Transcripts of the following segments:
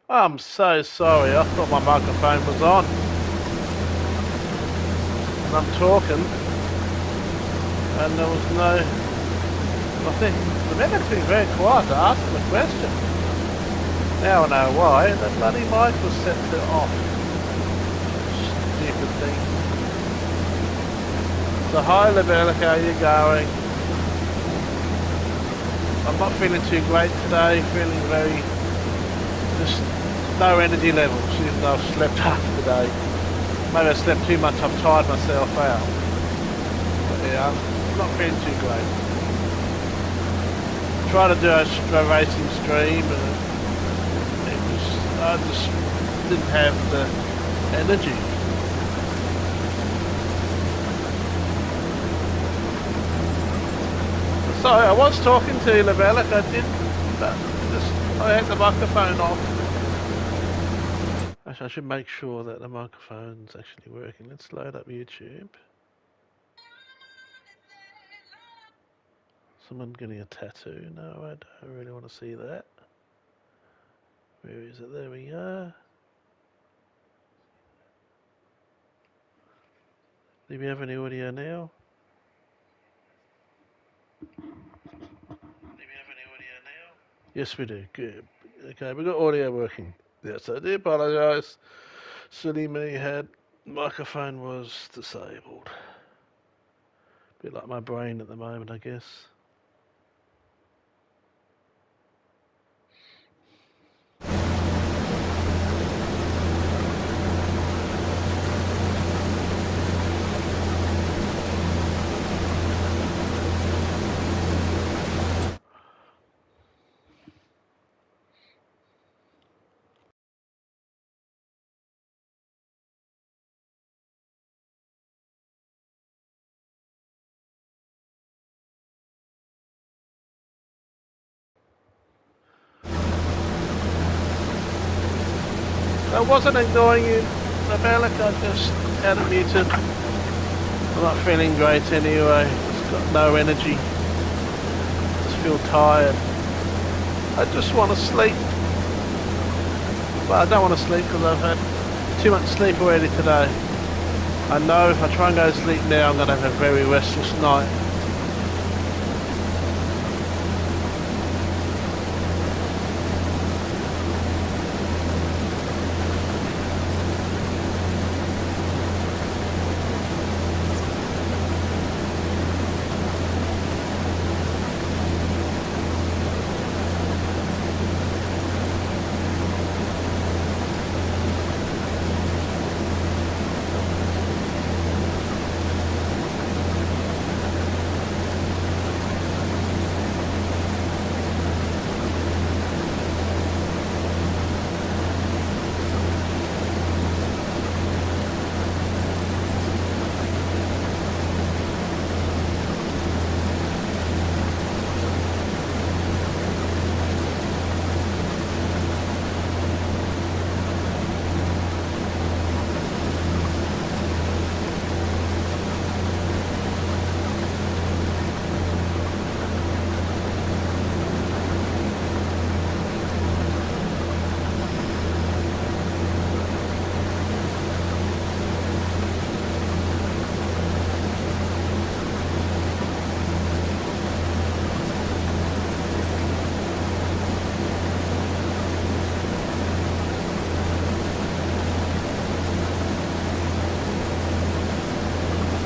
I'm so sorry. I thought my microphone was on. And I'm talking, and there was no. I think the medic's been very quiet to ask the question. Now I know why. The bloody mic was set to off. Stupid thing. So hi, Lebelica, how are you going? I'm not feeling too great today. Feeling very just no energy levels. Even though I've slept half the day. Maybe I slept too much. I've tired myself out. But yeah, I'm not feeling too great. Try to do a racing stream, and I just didn't have the energy. Sorry, I was talking to you, Lavelic. I did, but I had the microphone off. Actually, I should make sure that the microphone's actually working. Let's load up YouTube. Someone getting a tattoo. No, I don't really want to see that. Where is it? There we go. Do we have any audio now? Yes, we do. Good. Okay, we got audio working. Yes, I do apologise. Silly me had microphone was disabled. Bit like my brain at the moment, I guess. I wasn't ignoring you, Malik. I just had it muted. I'm not feeling great anyway. Just got no energy. Just feel tired. I just want to sleep. But I don't want to sleep because I've had too much sleep already today. I know if I try and go to sleep now, I'm going to have a very restless night.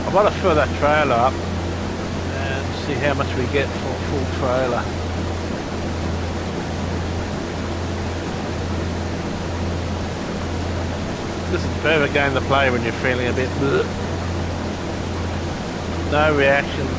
I want to fill that trailer up and see how much we get for a full trailer. This is a perfect game to play when you're feeling a bit bleh. No reactions.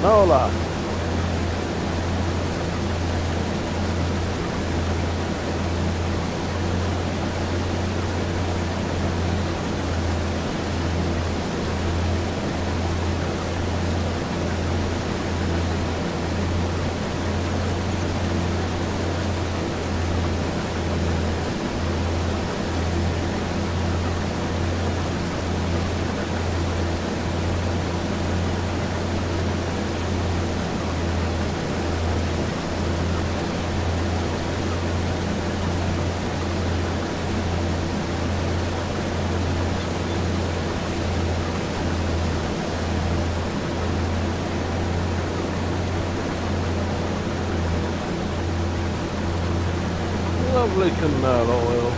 canola. Lovely canola oil.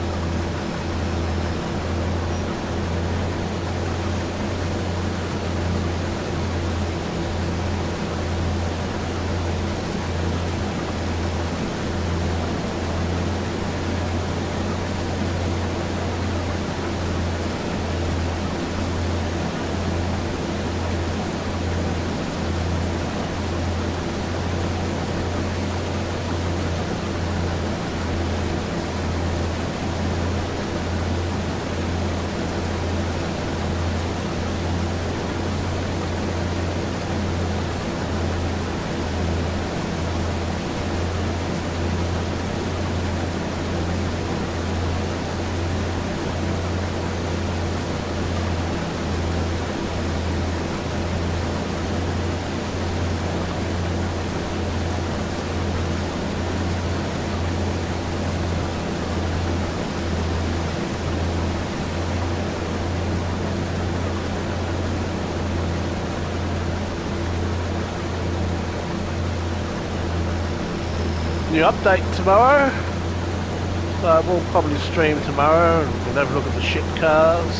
New update tomorrow. So we'll probably stream tomorrow and we'll have a look at the ship cars.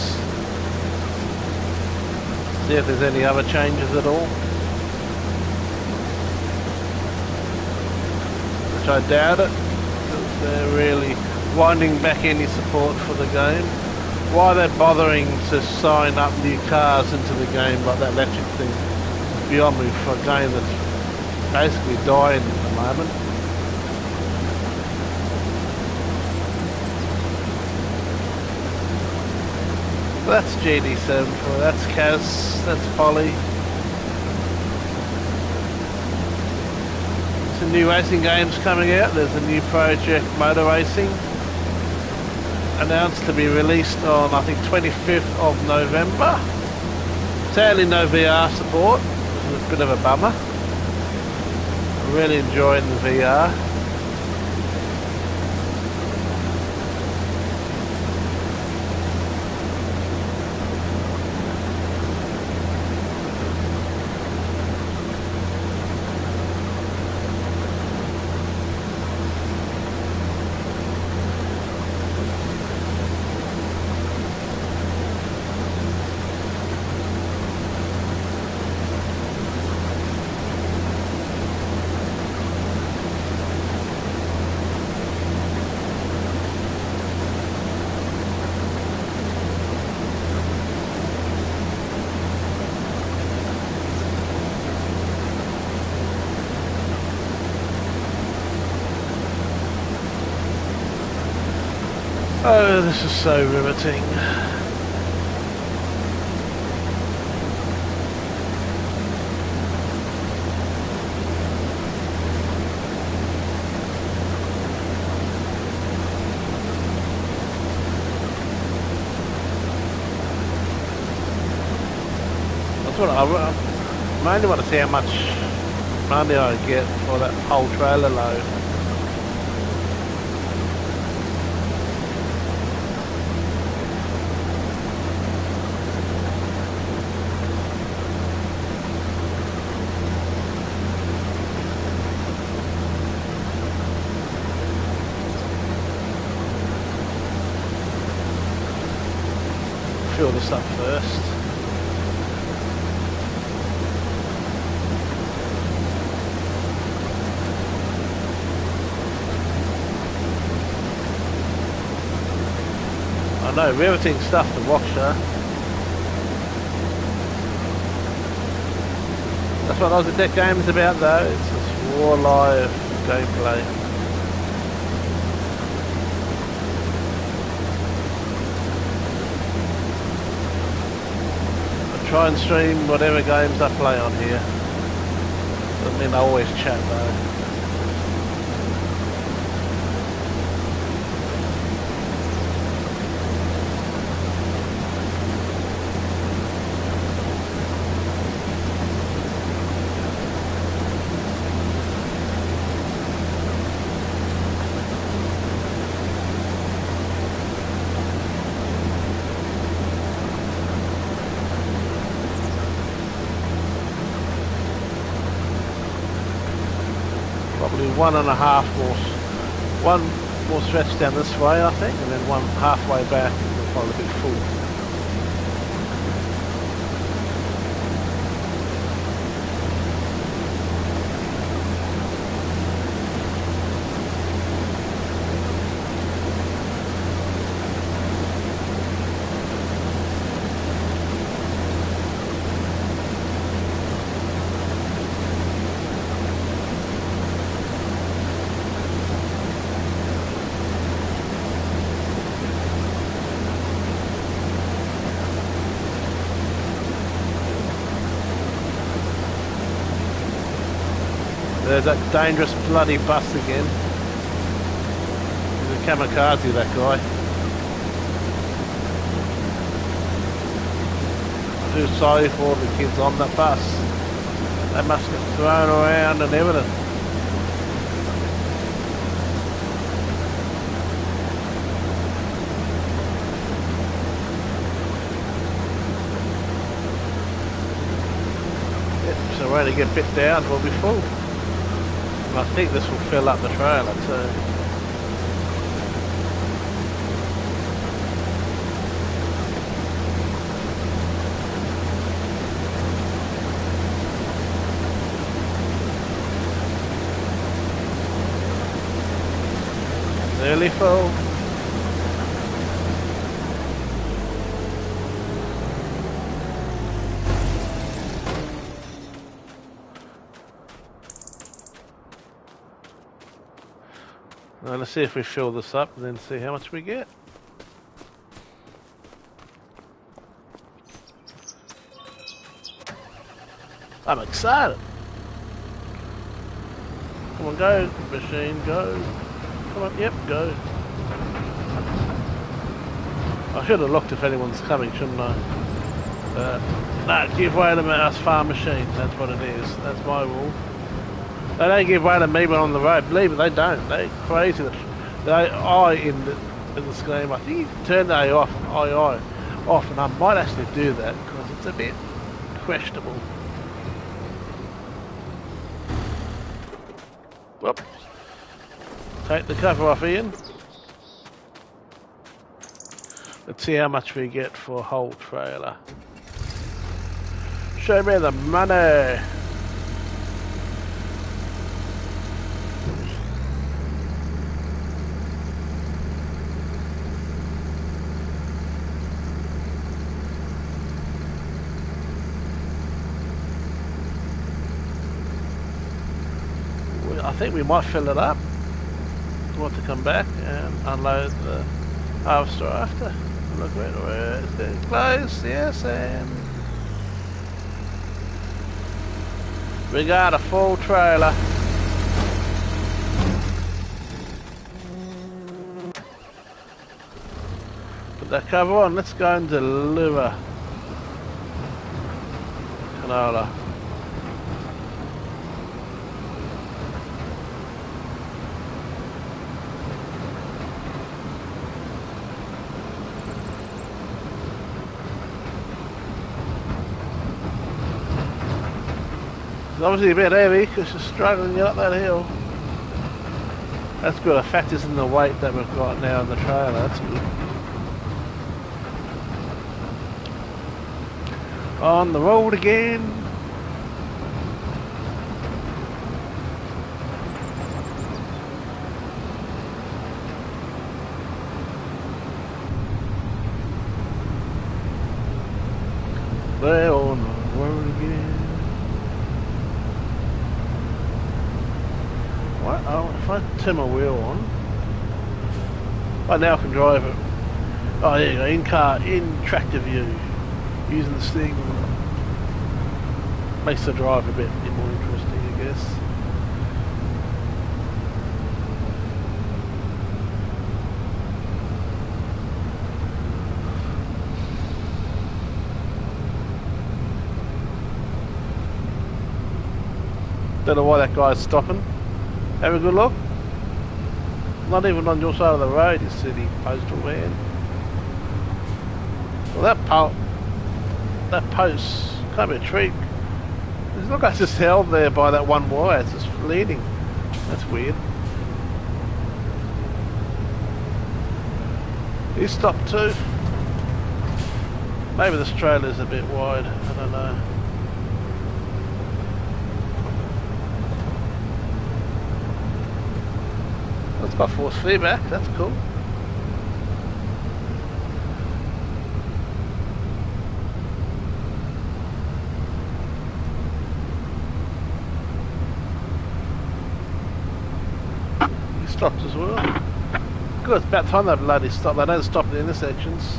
See if there's any other changes at all. Which I doubt it. They're really winding back any support for the game. Why they're bothering to sign up new cars into the game like that electric thing is beyond me for a game that's basically dying at the moment. That's GD7, that's Kaz, that's Polly. Some new racing games coming out. There's a new project, Motor Racing, announced to be released on I think 25th of November. Sadly no VR support, which is a bit of a bummer. I'm really enjoying the VR. Oh, this is so riveting. I mainly want to see how much money I get for that whole trailer load. Fill this up first. I know, riveting stuff to watch, huh? That's what Aussie Deck Games about though, it's just raw live gameplay. I try and stream whatever games I play on here. Doesn't mean I always chat though. Probably 1.5 more, one more stretch down this way I think, and then one halfway back and we'll probably be full. There's that dangerous bloody bus again. He's a kamikaze, that guy. I feel sorry for all the kids on that bus. They must get thrown around and everything. Yep, so when they get bit down, we'll be full. I think this will fill up the trailer too. Nearly full. Now let's see if we fill this up and then see how much we get. I'm excited. Come on, go, machine, go. Come on, yep, go. I should have looked if anyone's coming, shouldn't I? No, give way to us farm machine. That's what it is. That's my rule. They don't give way to me when on the road. Believe it, they don't. They're crazy. In this game, I think you can turn the AI off, and I might actually do that because it's a bit questionable. Whoop. Take the cover off, Ian. Let's see how much we get for a whole trailer. Show me the money. I think we might fill it up. We want to come back and unload the harvester after. Look where it's getting close, yes, and we got a full trailer. Put that cover on, let's go and deliver canola. It's obviously a bit heavy because you're struggling up that hill. That's good, it factors in the weight that we've got now in the trailer, that's good. On the road again. We're on the road again. if I turn my wheel on, now I can drive it. Oh, there you go, in-car, in-tractor view. Using this thing makes the drive a bit more interesting, I guess. Don't know why that guy's stopping. Have a good look. Not even on your side of the road, you silly postal man. Well, that post can't be a tree. It's not like it's just held there by that one wire. It's just leaning. That's weird. He stopped too. Maybe this trailer's a bit wide. I don't know. It's got force feedback. That's cool. Stopped as well. Good, it's about time they bloody stop. They don't stop at the intersections.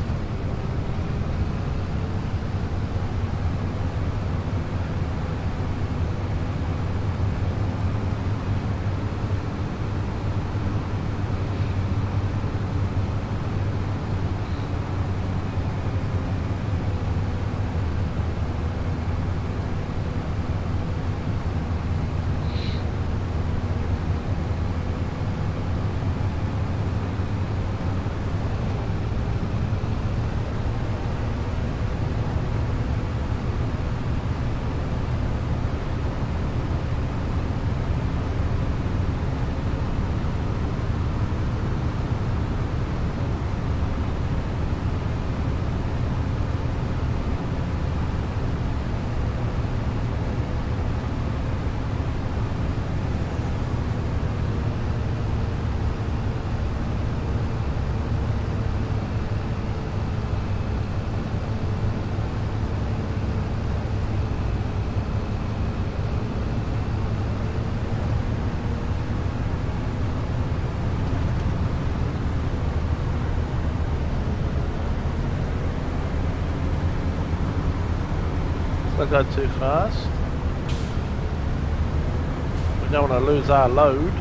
I go too fast. We don't want to lose our load.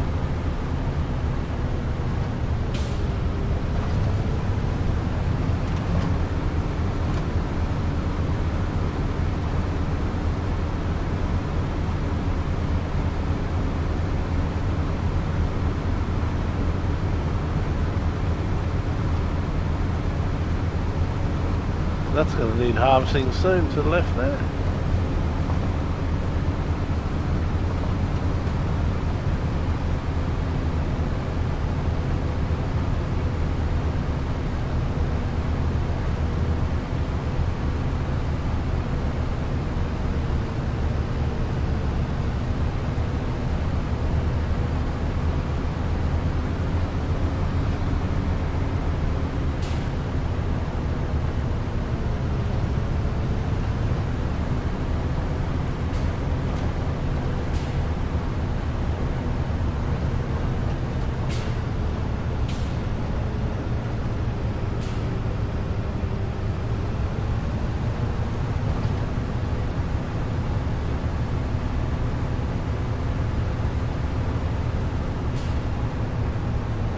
That's going to need harvesting soon to the left there.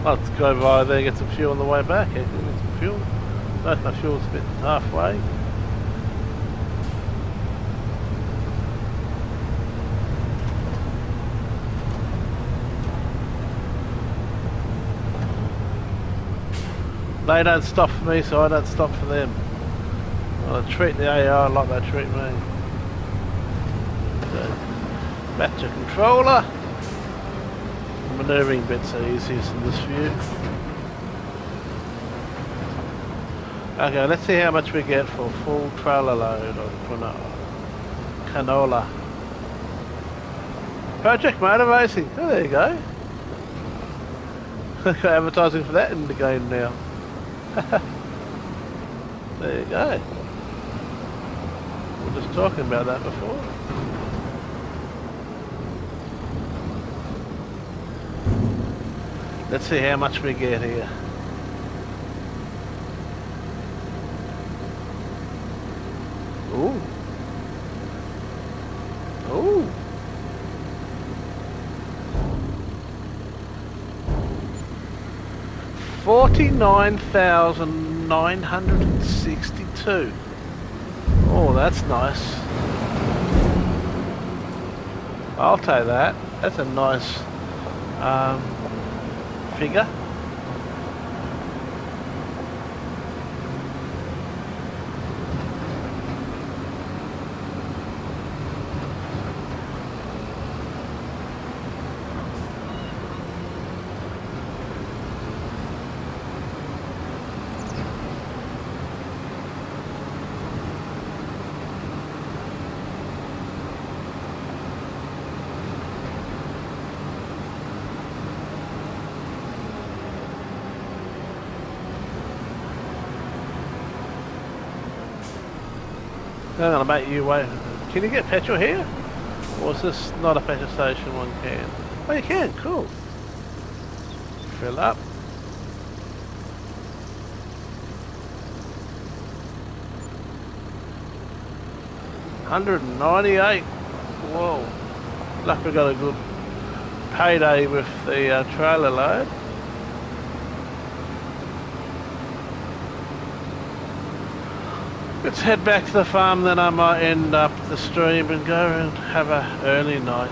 I'll have to go by there and get some fuel on the way back. I can get some fuel. No, my fuel's a bit halfway. They don't stop for me, so I don't stop for them. I treat the AI like they treat me. So, back to controller. The manoeuvring bits are easiest in this view. Okay, let's see how much we get for full trailer load on canola. Project Motor Racing. Oh, there you go. Advertising for that in the game now. There you go. We were just talking about that before. Let's see how much we get here. Ooh. Ooh. $49,962. Oh, that's nice. I'll take that. That's a nice figure. I'm gonna make you wait. Can you get petrol here? Or is this not a petrol station one can? Oh, you can, cool. Fill up. $198. Whoa. Luck we got a good payday with the trailer load. Let's head back to the farm, then I might end up the stream and go and have a early night.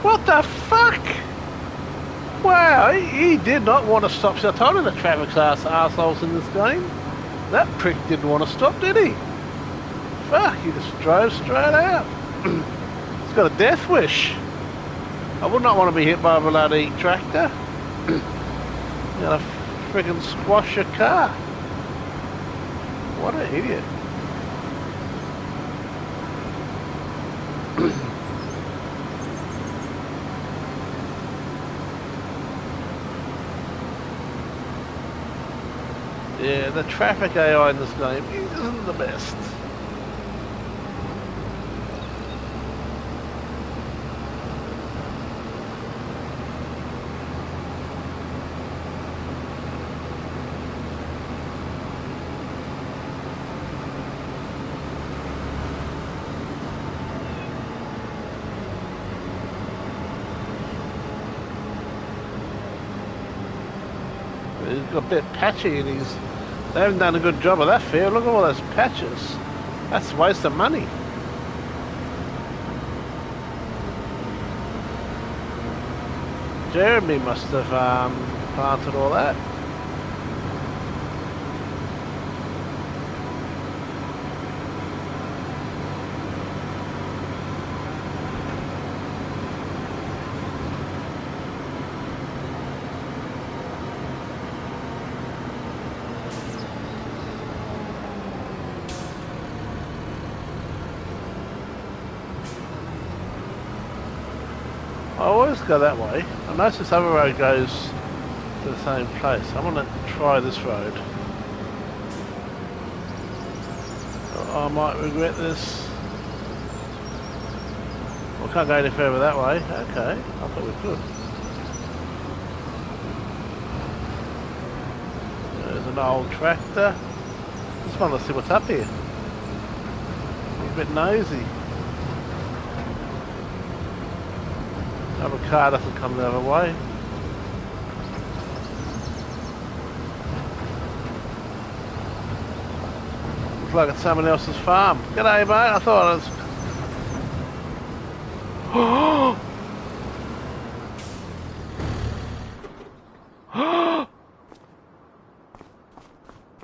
What the fuck? Wow, he did not want to stop. So I told him the traffic's arseholes in this game. That prick didn't want to stop, did he? Fuck, he just drove straight out. He's got a death wish. I would not want to be hit by a bloody tractor. You're gonna friggin' squash your car. What an idiot. Yeah, the traffic AI in this game isn't the best. He's got a bit patchy and they haven't done a good job of that field. Look at all those patches. That's a waste of money. Jeremy must have planted all that. I always go that way. I notice this other road goes to the same place. I'm going to try this road. I might regret this. We can't go any further that way. Okay, I thought we could. There's an old tractor. Just want to see what's up here. I'm a bit nosy. Hope a car doesn't come the other way. Looks like it's someone else's farm. G'day, mate. I thought it was...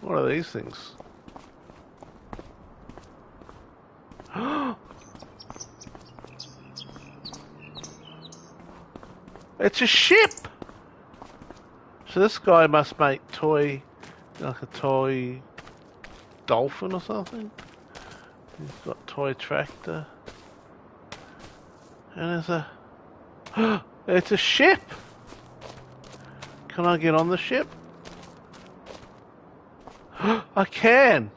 What are these things? It's a ship! So this guy must make toy, like a toy dolphin or something. He's got toy tractor. And there's a... It's a ship! Can I get on the ship? I can!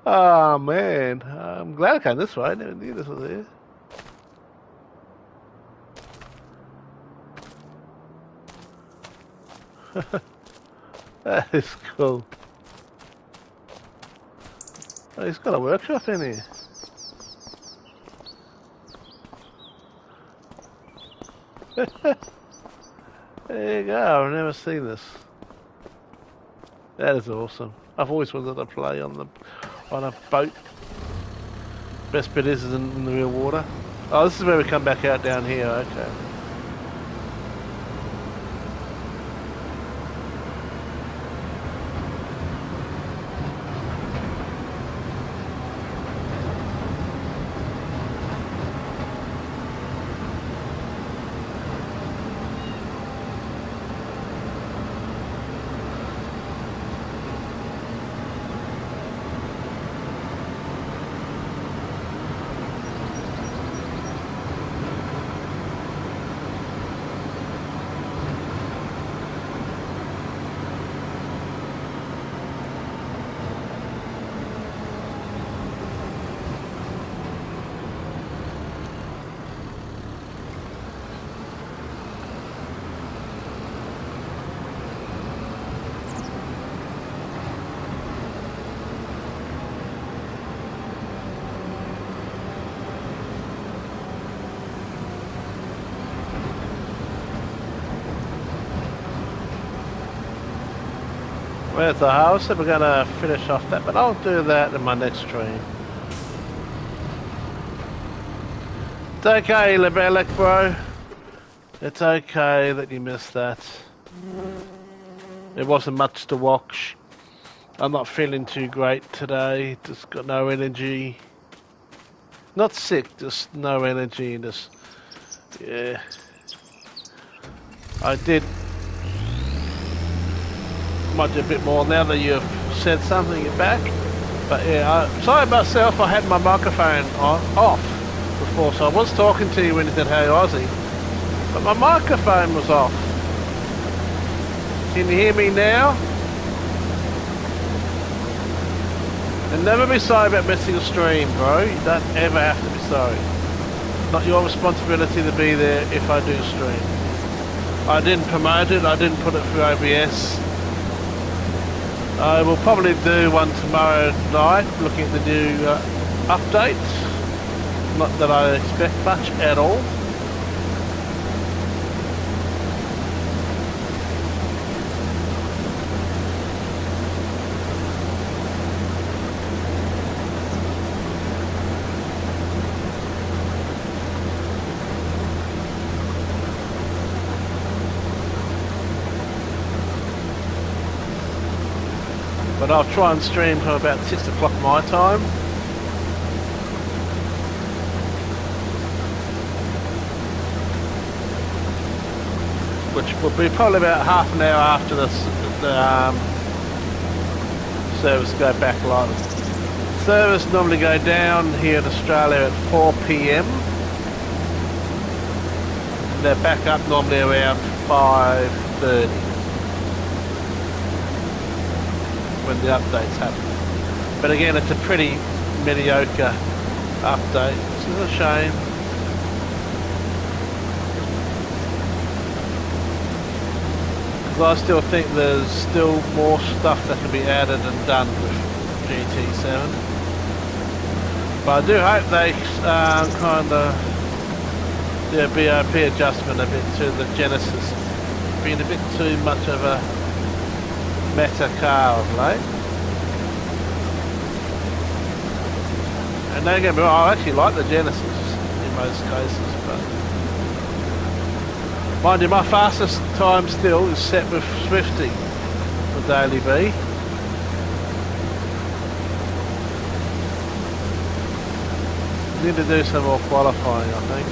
Oh man, I'm glad I came this way. I never knew this was there. That is cool. Oh, he's got a workshop in here. There you go, I've never seen this. That is awesome. I've always wanted to play on a boat. Best bit is in the real water. Oh, this is where we come back out down here, okay. Where's the house? And we're gonna finish off that, but I'll do that in my next stream. It's okay, Lebelek, bro. It's okay that you missed that. There wasn't much to watch. I'm not feeling too great today. Just got no energy. Not sick, just no energy. Just yeah. I did. Might do a bit more now that you've said something back. But yeah, sorry myself. I had my microphone off before, so I was talking to you when you said "Hey Aussie," but my microphone was off. Can you hear me now? And never be sorry about missing a stream, bro. You don't ever have to be sorry. Not your responsibility to be there if I do stream. I didn't promote it. I didn't put it through OBS. I will probably do one tomorrow night, looking at the new updates. Not that I expect much at all. But I'll try and stream from about 6 o'clock my time. Which will be probably about half an hour after the service go back live. Service normally go down here in Australia at 4 PM. And they're back up normally around 5:30. When the updates happen. But again, it's a pretty mediocre update, which is a shame. Because I still think there's still more stuff that can be added and done with GT7. But I do hope they kind of do a BOP adjustment a bit to the Genesis. Being a bit too much of a meta car of late. And don't get me wrong, I actually like the Genesis in most cases, but mind you, my fastest time still is set with Swifty for Daily B. Need to do some more qualifying, I think.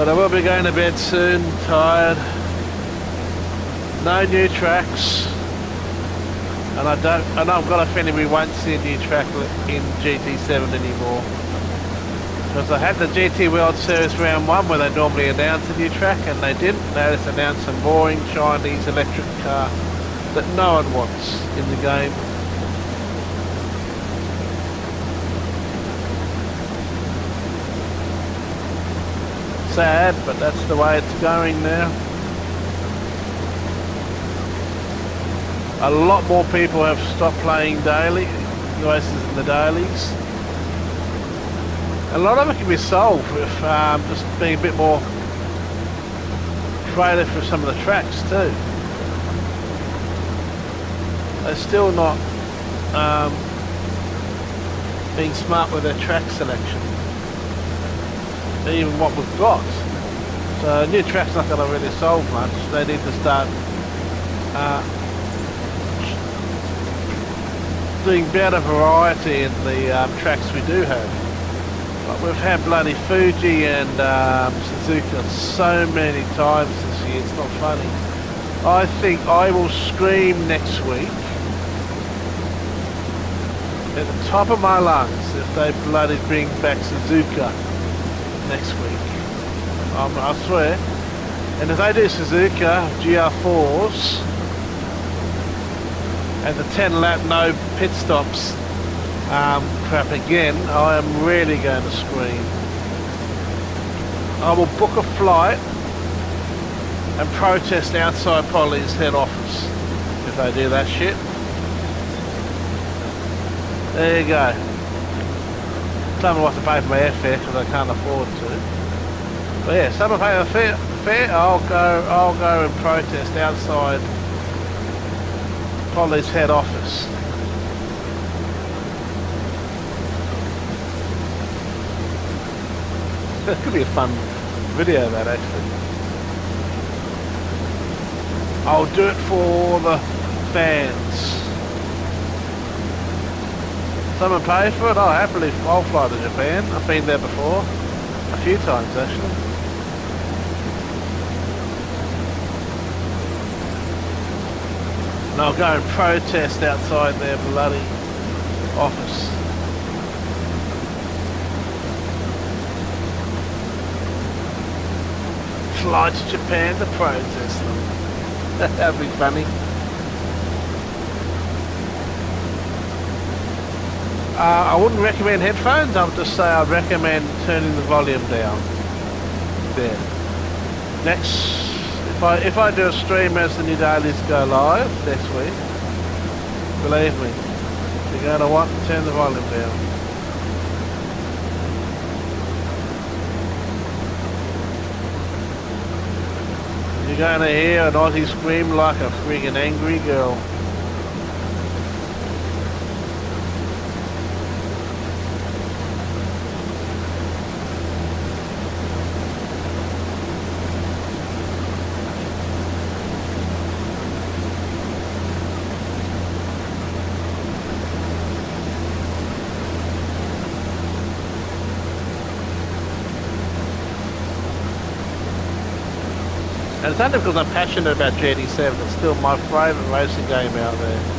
But I will be going to bed soon, tired. No new tracks. And I know I've got a feeling we won't see a new track in GT7 anymore. Because I had the GT World Series round 1 where they normally announce a new track and they didn't. They just announced some boring Chinese electric car that no one wants in the game. Sad, but that's the way it's going now. A lot more people have stopped playing daily races in the dailies. A lot of it can be solved with just being a bit more creative with some of the tracks too. They're still not being smart with their track selection, even what we've got. So a new track's not going to really solve much. They need to start doing better variety in the tracks we do have. But we've had bloody Fuji and Suzuka so many times this year, it's not funny. I think I will scream next week at the top of my lungs if they bloody bring back Suzuka next week. I swear. And if they do Suzuka GR4s and the 10 lap no pit stops crap again, I am really going to scream. I will book a flight and protest outside Polly's head office if they do that shit. There you go. Someone will have to pay for my airfare because I can't afford to. But yeah, someone pay my fare, I'll go and protest outside Polly's head office. It could be a fun video, that actually. I'll do it for the fans. Someone pay for it? I'll fly to Japan. I've been there before. A few times actually. And I'll go and protest outside their bloody office. Fly to Japan to protest them. That'd be funny. I wouldn't recommend headphones. I would just say I'd recommend turning the volume down. There. Next, if I do a stream as the new dailies go live next week, believe me, you're going to want to turn the volume down. You're going to hear an Aussie scream like a friggin' angry girl. And it's only because I'm passionate about GT7, it's still my favourite racing game out there.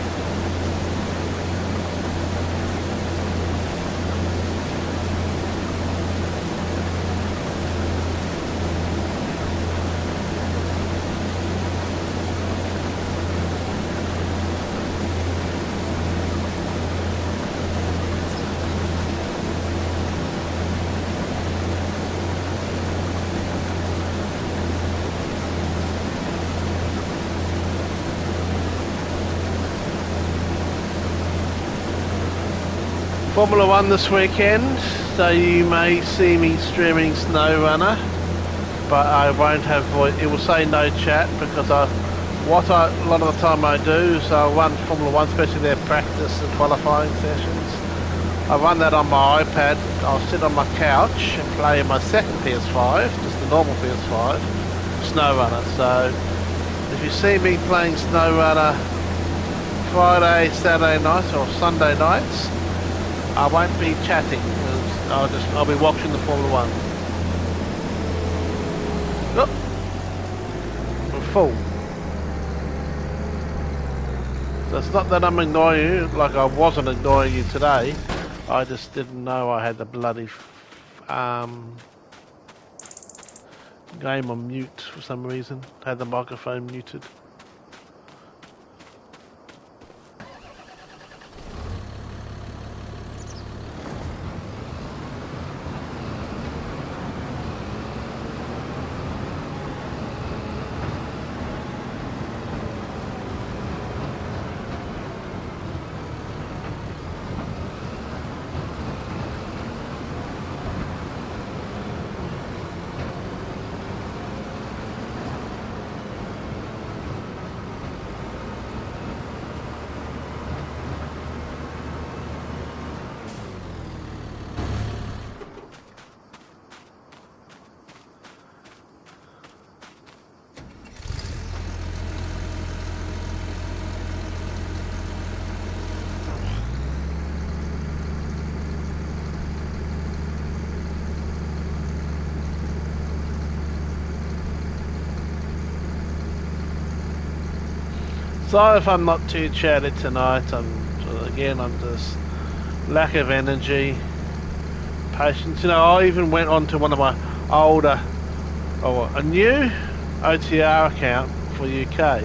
Formula 1 this weekend, so you may see me streaming Snow Runner, but I won't have voice. It will say no chat because a lot of the time I do, so I run Formula 1, especially their practice and qualifying sessions. I run that on my iPad. I'll sit on my couch and play my second PS5, just the normal PS5, Snow Runner. So if you see me playing Snow Runner Friday, Saturday nights or Sunday nights, I won't be chatting, I'll be watching the Formula 1. Oh, we're full. So it's not that I'm ignoring you, like I wasn't ignoring you today. I just didn't know I had the bloody game on mute for some reason. Had the microphone muted. Sorry if I'm not too chatty tonight. I'm just lack of energy, patience. You know, I even went on to one of my older, a new OTR account for UK,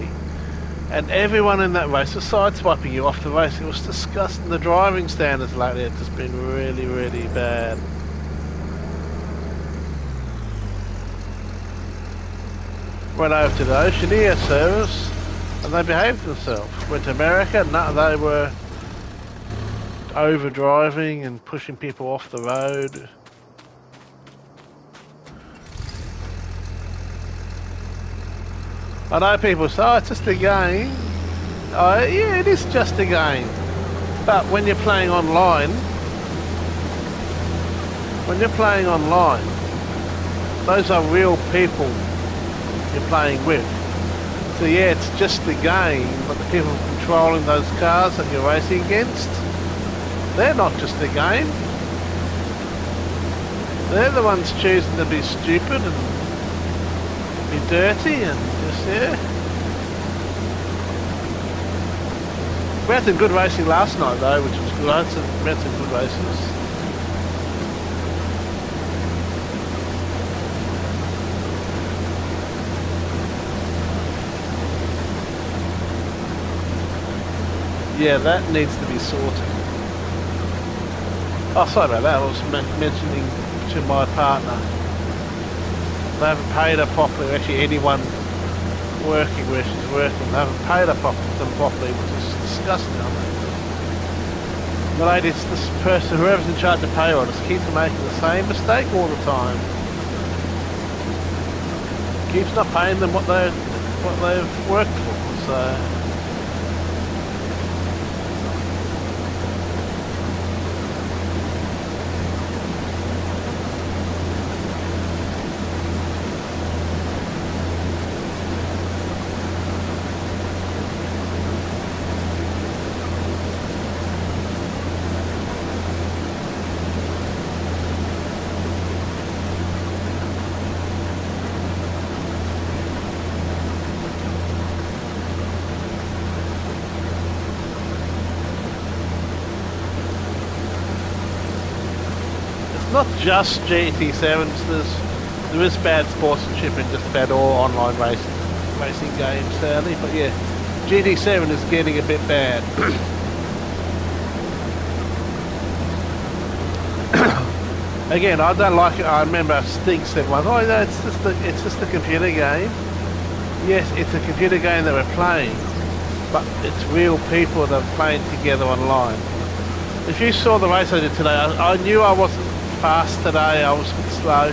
and everyone in that race was sideswiping you off the race. It was disgusting. The driving standards lately have just been really, really bad. Went over to the Oceania service and they behaved themselves. Went to America, no, they were over driving and pushing people off the road. I know people say, oh, it's just a game. Oh, yeah, it is just a game. But when you're playing online, those are real people you're playing with. So yeah, it's just a game, but the people controlling those cars that you're racing against, they're not just a game. They're the ones choosing to be stupid and be dirty and just, yeah. We had some good racing last night though, which was good. We had some good races. Yeah, that needs to be sorted. Oh, sorry about that. I was mentioning to my partner. They haven't paid her properly. Actually, anyone working where she's working, they haven't paid her properly, which is disgusting. The lady, this person, whoever's in charge of payroll, just keeps making the same mistake all the time. Keeps not paying them what they've worked for. So. Not just GT7s, there is bad sportsmanship in just about all online racing games sadly, but yeah, GT7 is getting a bit bad. Again, I don't like it. I remember Stig said once, oh no, it's just a computer game. Yes, it's a computer game that we're playing, but it's real people that are playing together online. If you saw the race I did today, I knew I wasn't fast today, I was a bit slow.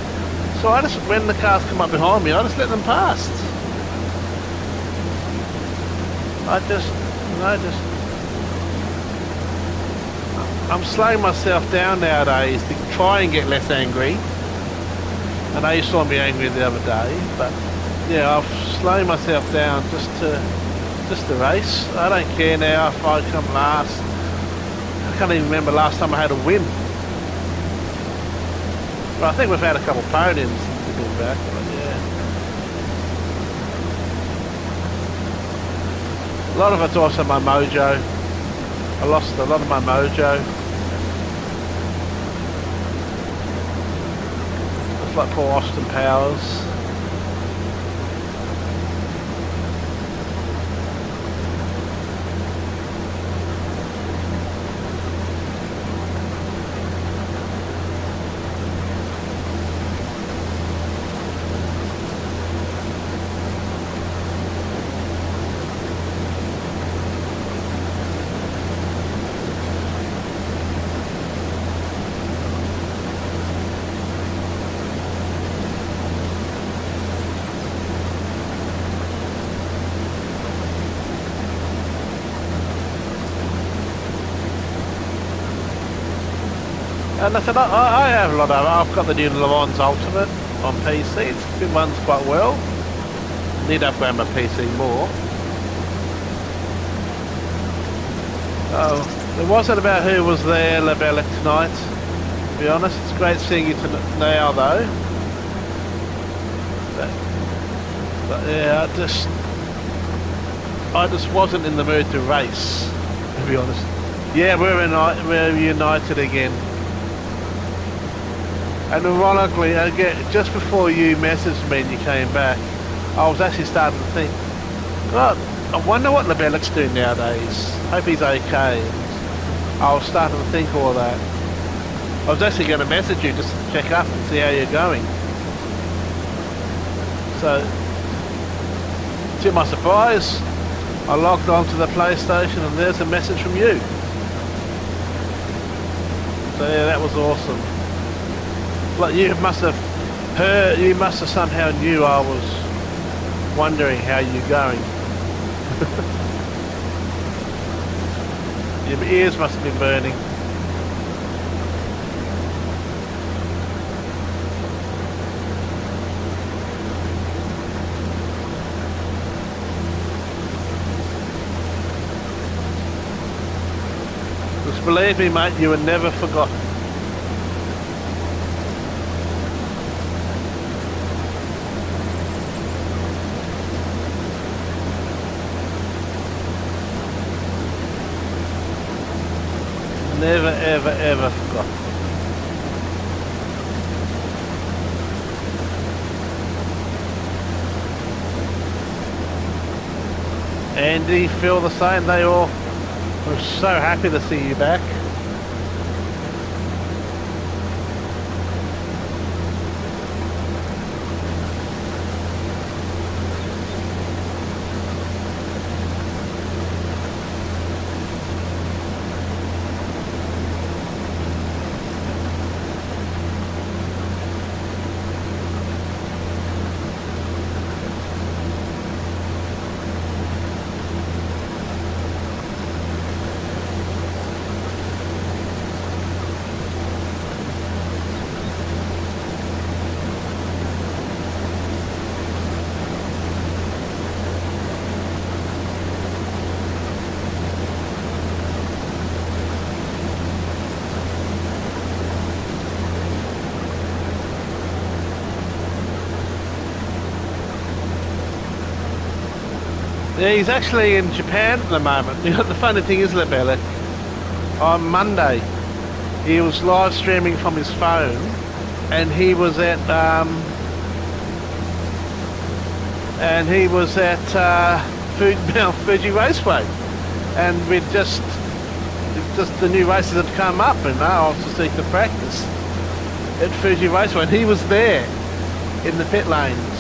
So I just, when the cars come up behind me, I just let them pass. I'm slowing myself down nowadays to try and get less angry. I know you saw me angry the other day, but yeah, I've slowed myself down just to race. I don't care now if I come last. I can't even remember last time I had a win. But I think we've had a couple of podiums since we've been back, but yeah. A lot of it's also my mojo. I lost a lot of my mojo. It's like poor Austin Powers. And I said, I have a lot of it. I've got the new Le Mans Ultimate on PC. It runs quite well. Need to upgrade my PC more. Oh, it wasn't about who was there, Labella, tonight. To be honest, it's great seeing you now, though. But yeah, I just wasn't in the mood to race, to be honest. Yeah, we're united again. And ironically, again, just before you messaged me and you came back, I was actually starting to think, God, I wonder what Labellic's doing nowadays. Hope he's okay. And I was starting to think all that. I was actually going to message you just to check up and see how you're going. So, to my surprise, I logged onto the PlayStation and there's a message from you. So yeah, that was awesome. Like you must have heard, you must have somehow knew I was wondering how you're going. Your ears must have been burning. Just believe me, mate, you were never forgotten. Never, ever, ever forgotten. Andy, feel the same? They all were so happy to see you back. Yeah, he's actually in Japan at the moment. You know, the funny thing is, Labella, on Monday, he was live streaming from his phone, and he was at Fuji Raceway, and we'd just the new races had come up, and I was just seeing the practice at Fuji Raceway, and he was there in the pit lanes.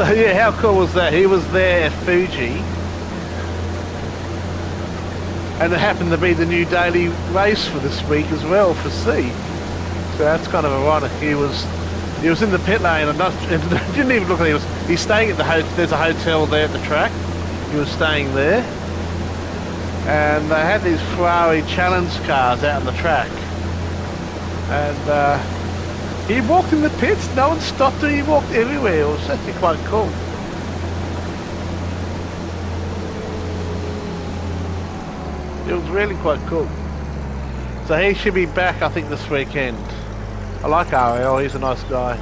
So yeah, how cool was that? He was there at Fuji, and it happened to be the new daily race for this week as well for C. So that's kind of ironic. He was in the pit lane and didn't even look at it. He's staying at the hotel. There's a hotel there at the track. He was staying there, and they had these Ferrari challenge cars out on the track, and he walked in the pits. No one stopped him. He walked everywhere. It was actually quite cool. It was really quite cool. So he should be back, I think, this weekend. I like Ariel, he's a nice guy.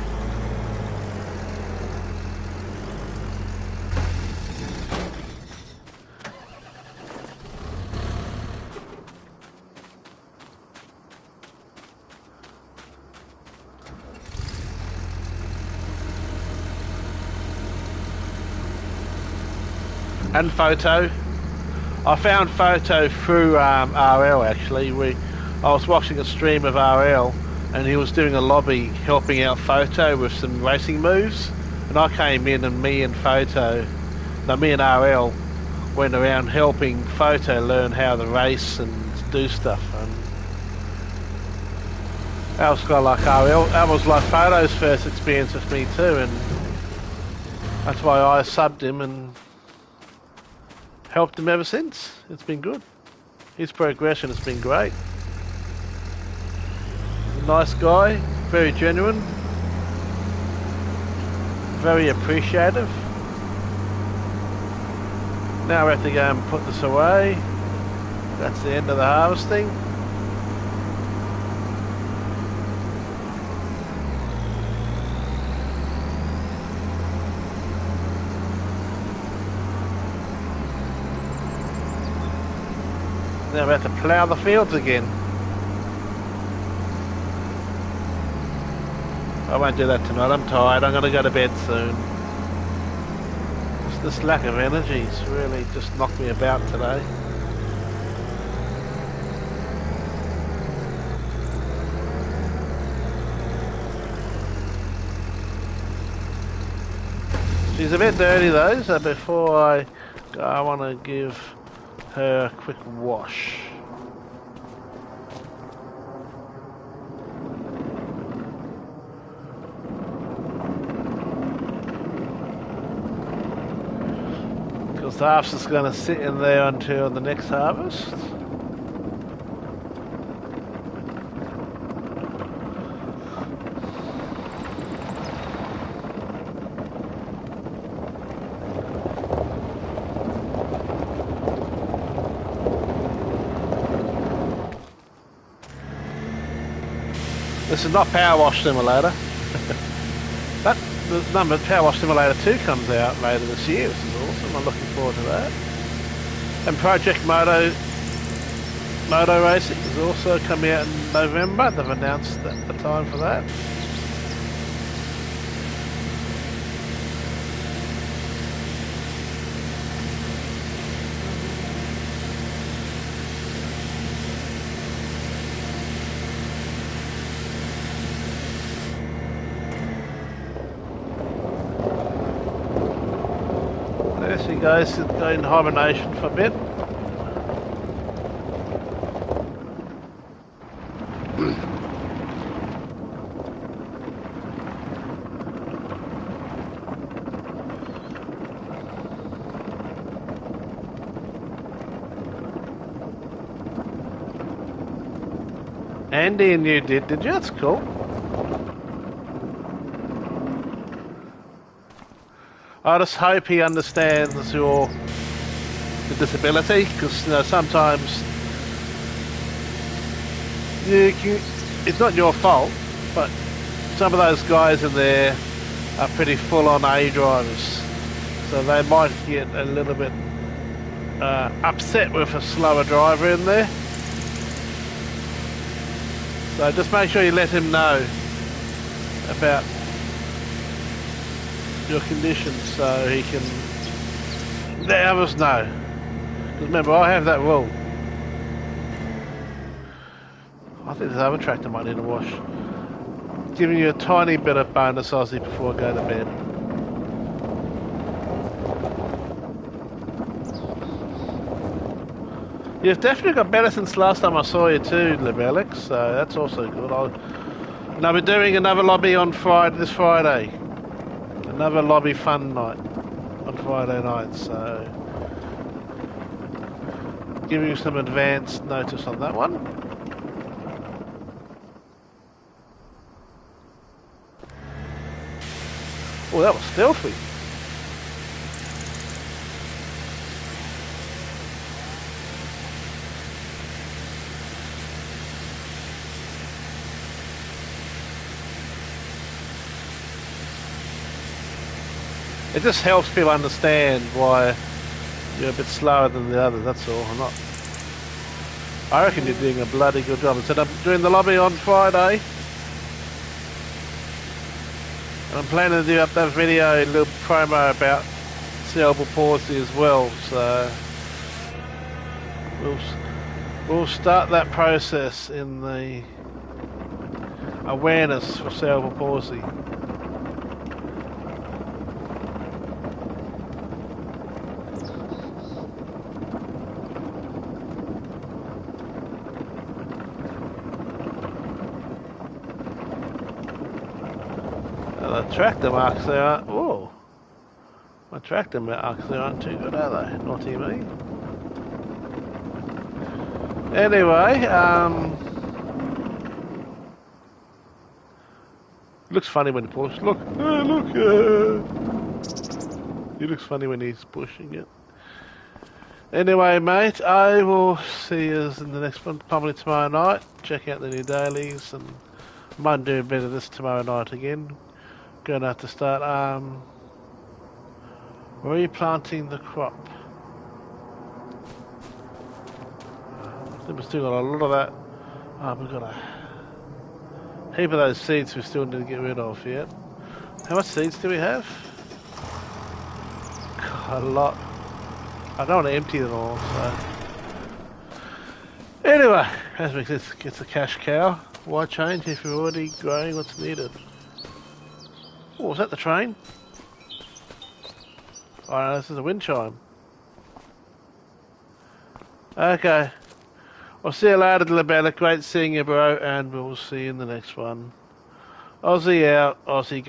And Photo. I found Photo through RL actually. I was watching a stream of RL and he was doing a lobby helping out Photo with some racing moves, and I came in and me and RL went around helping Photo learn how to race and do stuff, and that was kind of like RL. That was like Photo's first experience with me too, and that's why I subbed him and helped him ever since. It's been good. His progression has been great. He's a nice guy, very genuine, very appreciative. Now we have to go and put this away. That's the end of the harvesting. Now we have to plough the fields again. I won't do that tonight, I'm tired, I'm going to go to bed soon. This lack of energy's really just knocked me about today. She's a bit dirty though, so before I go I want to give her a quick wash. Because the harvest is going to sit in there until the next harvest. This is not Power Wash Simulator. But the number Power Wash Simulator 2 comes out later this year. This is awesome. I'm looking forward to that. And Project Moto Racing is also coming out in November. They've announced the time for that. There she goes, in hibernation for a bit. Andy and you did you? That's cool. I just hope he understands the disability, because sometimes it's not your fault, but some of those guys in there are pretty full-on A drivers, so they might get a little bit upset with a slower driver in there. So just make sure you let him know about your conditions so he can let others know. Because remember, I have that rule. I think this other tractor might need a wash. Giving you a tiny bit of bonus Aussie before I go to bed. You've definitely got better since last time I saw you too, Lebelix, so that's also good. And I'll be doing another lobby on this Friday. Another lobby fun night on Friday night, so giving you some advance notice on that one. Oh, that was stealthy. It just helps people understand why you're a bit slower than the others, that's all. I reckon you're doing a bloody good job. So I'm doing the lobby on Friday. And I'm planning to do up that video, a little promo about cerebral palsy as well. So we'll start that process in the awareness for cerebral palsy. The tractor marks there aren't. Whoa. My tractor marks there aren't too good, are they? Naughty me. Anyway, looks funny when he pushes. Look, look. He looks funny when he's pushing it. Anyway, mate, I will see you in the next one, probably tomorrow night. Check out the new dailies, and I might do a bit of this tomorrow night again. Gonna have to start replanting the crop. I think we've still got a lot of that. We've got a heap of those seeds we still need to get rid of yet. How much seeds do we have? God, a lot. I don't want to empty them all, so. Anyway, as we gets a cash cow. Why change if you're already growing what's needed? Oh, was that the train? Oh no, this is a wind chime. Okay. I'll see you later, Lebella. Great seeing you, bro, and we'll see you in the next one. Aussie out, Aussie go.